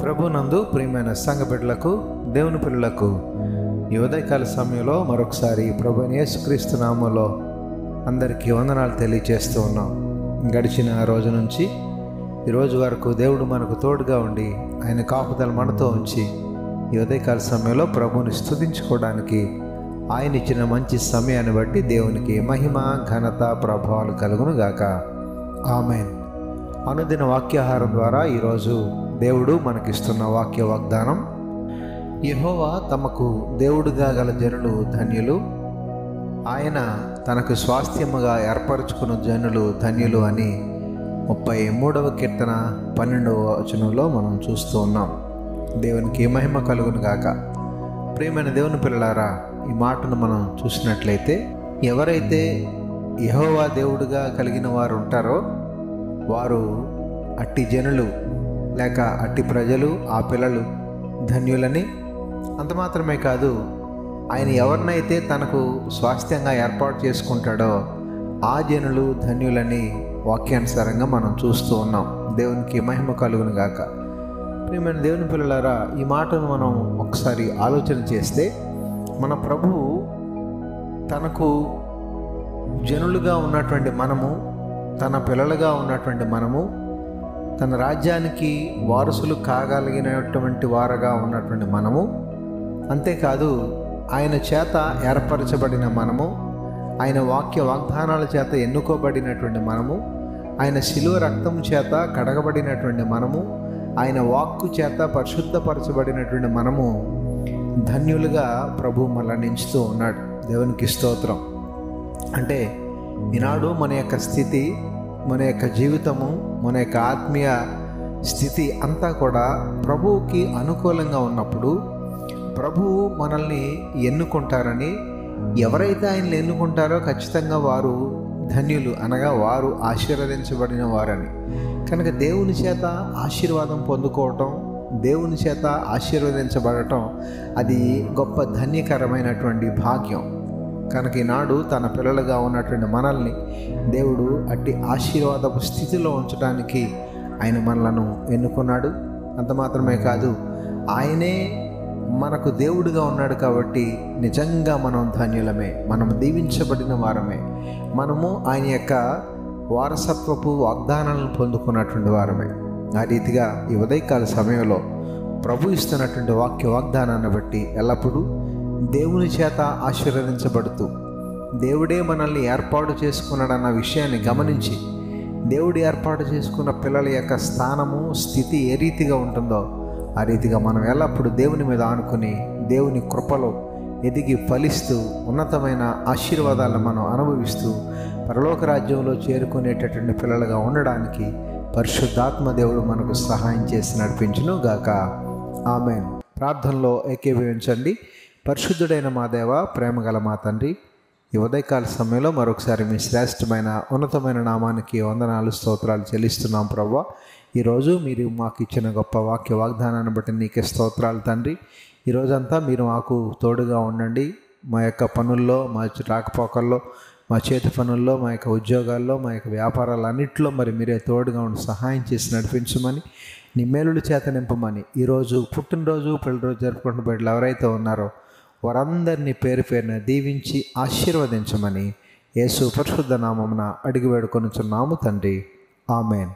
ప్రభునందు ప్రియమైన సంఘ బిడ్డలకు, దేవుని పిల్లలకు ఈ ఉదయకాల సమయంలో మరొకసారి ప్రభువైన యేసుక్రీస్తు నామములో అందరికీ వందనాలు తెలియజేస్తూ ఉన్నాం. గడిచిన రోజు నుంచి ఈరోజు వరకు దేవుడు మనకు తోడుగా ఉండి ఆయన కాపుదల మనతో ఉంచి ఈ ఉదయకాల సమయంలో ప్రభువుని స్తుతించుకోవడానికి ఆయన ఇచ్చిన మంచి సమయాన్ని బట్టి దేవునికి మహిమ, ఘనత, ప్రభావాలు కలుగును గాక. ఆమేన్. అనుదిన వాక్యాహారం ద్వారా ఈరోజు దేవుడు మనకిస్తున్న వాక్య వాగ్దానం, యెహోవా తమకు దేవుడుగా గల జనులు ధన్యులు, ఆయన తనకు స్వాస్థ్యముగా ఏర్పరచుకున్న జనులు ధన్యులు అని 33వ కీర్తన 12వ వచనంలో మనం చూస్తూ ఉన్నాం. దేవునికి మహిమ కలుగును గాక. ప్రియమైన దేవుని పిల్లలారా, ఈ మాటను మనం చూసినట్లయితే ఎవరైతే యెహోవా దేవుడుగా కలిగిన వారు ఉంటారో వారు అట్టి జనులు లేక అట్టి ప్రజలు, ఆ పిల్లలు ధన్యులని, అంత మాత్రమే కాదు, ఆయన ఎవరినైతే తనకు స్వాస్థ్యంగా ఏర్పాటు చేసుకుంటాడో ఆ జనులు ధన్యులని వాక్యానుసారంగా మనం చూస్తూ ఉన్నాం. దేవునికి మహిమ కలుగును గాక. ప్రియమైన దేవుని పిల్లలారా, ఈ మాటను మనం ఒకసారి ఆలోచన చేస్తే మన ప్రభువు తనకు జనులుగా ఉన్నటువంటి మనము, తన పిల్లలుగా ఉన్నటువంటి మనము, తన రాజ్యానికి వారసులు కాగలిగినటువంటి వారుగా ఉన్నటువంటి మనము, అంతేకాదు ఆయన చేత ఏర్పరచబడిన మనము, ఆయన వాక్య వాగ్దానాల చేత ఎన్నుకోబడినటువంటి మనము, ఆయన శిలువ రక్తం చేత కడగబడినటువంటి మనము, ఆయన వాక్కు చేత పరిశుద్ధపరచబడినటువంటి మనము ధన్యులుగా ప్రభు మనల్ని ఎంచుతూ ఉన్నాడు. దేవునికి స్తోత్రం. అంటే ఈనాడు మన యొక్క స్థితి, మన యొక్క జీవితము, మన యొక్క ఆత్మీయ స్థితి అంతా కూడా ప్రభువుకి అనుకూలంగా ఉన్నప్పుడు ప్రభువు మనల్ని ఎన్నుకుంటారని, ఎవరైతే ఆయనను ఎన్నుకుంటారో ఖచ్చితంగా వారు ధన్యులు, అనగా వారు ఆశీర్వదించబడిన వారని. కనుక దేవుని చేత ఆశీర్వాదం పొందుకోవటం, దేవుని చేత ఆశీర్వదించబడటం అది గొప్ప ధన్యకరమైనటువంటి భాగ్యం. కనుక ఈనాడు తన పిల్లలుగా ఉన్నటువంటి మనల్ని దేవుడు అట్టి ఆశీర్వాదపు స్థితిలో ఉంచడానికి ఆయన మనలను ఎన్నుకున్నాడు. అంత మాత్రమే కాదు, ఆయనే మనకు దేవుడుగా ఉన్నాడు కాబట్టి నిజంగా మనం ధన్యులమే, మనం దీవించబడిన వారమే, మనము ఆయన యొక్క వారసత్వపు వాగ్దానాలను పొందుకున్నటువంటి వారమే. ఆ రీతిగా ఈ ఉదయకాల సమయంలో ప్రభు ఇస్తున్నటువంటి వాక్య వాగ్దానాన్ని బట్టి ఎల్లప్పుడూ దేవుని చేత ఆశీర్వదించబడుతూ, దేవుడే మనల్ని ఏర్పాటు చేసుకున్నాడన్న విషయాన్ని గమనించి, దేవుడు ఏర్పాటు చేసుకున్న పిల్లల యొక్క స్థానము, స్థితి ఏ రీతిగా ఉంటుందో ఆ రీతిగా మనం ఎల్లప్పుడూ దేవుని మీద ఆనుకుని దేవుని కృపలో ఎదిగి ఫలిస్తూ ఉన్నతమైన ఆశీర్వాదాలను మనం అనుభవిస్తూ పరలోక రాజ్యంలో చేరుకునేటటువంటి పిల్లలుగా ఉండడానికి పరిశుద్ధాత్మ దేవుడు మనకు సహాయం చేసి నడిపించును గాక. ఆమేన్. ప్రార్థనలో ఏకీభవించండి. పరిశుద్ధుడైన మా దేవ, ప్రేమగల మా తండ్రి, ఈ ఉదయకాల సమయంలో మరొకసారి మీ శ్రేష్టమైన ఉన్నతమైన నామానికి వందనాలు, స్తోత్రాలు చెల్లిస్తున్నాం ప్రభువా. ఈరోజు మీరు మాకు ఇచ్చిన గొప్ప వాక్య వాగ్దానాన్ని బట్టి నీకే స్తోత్రాలు తండ్రి. ఈరోజంతా మీరు మాకు తోడుగా ఉండండి. మా యొక్క పనుల్లో, మా రాకపోకల్లో, మా చేతి పనుల్లో, మా యొక్క ఉద్యోగాల్లో, మా యొక్క వ్యాపారాలన్నింటిలో మరి మీరే తోడుగా ఉండి సహాయం చేసి నడిపించమని, నీ మేలుల చేత నింపమని, ఈరోజు పుట్టినరోజు, పెళ్లిరోజు జరుపుకుంటున్న బిడ్డలు ఎవరైతే ఉన్నారో వారందరినీ పేరు పేరున దీవించి ఆశీర్వదించమని యేసు పరిశుద్ధ నామమున అడిగి వేడుకొనుచున్నాము తండ్రి. ఆమేన్.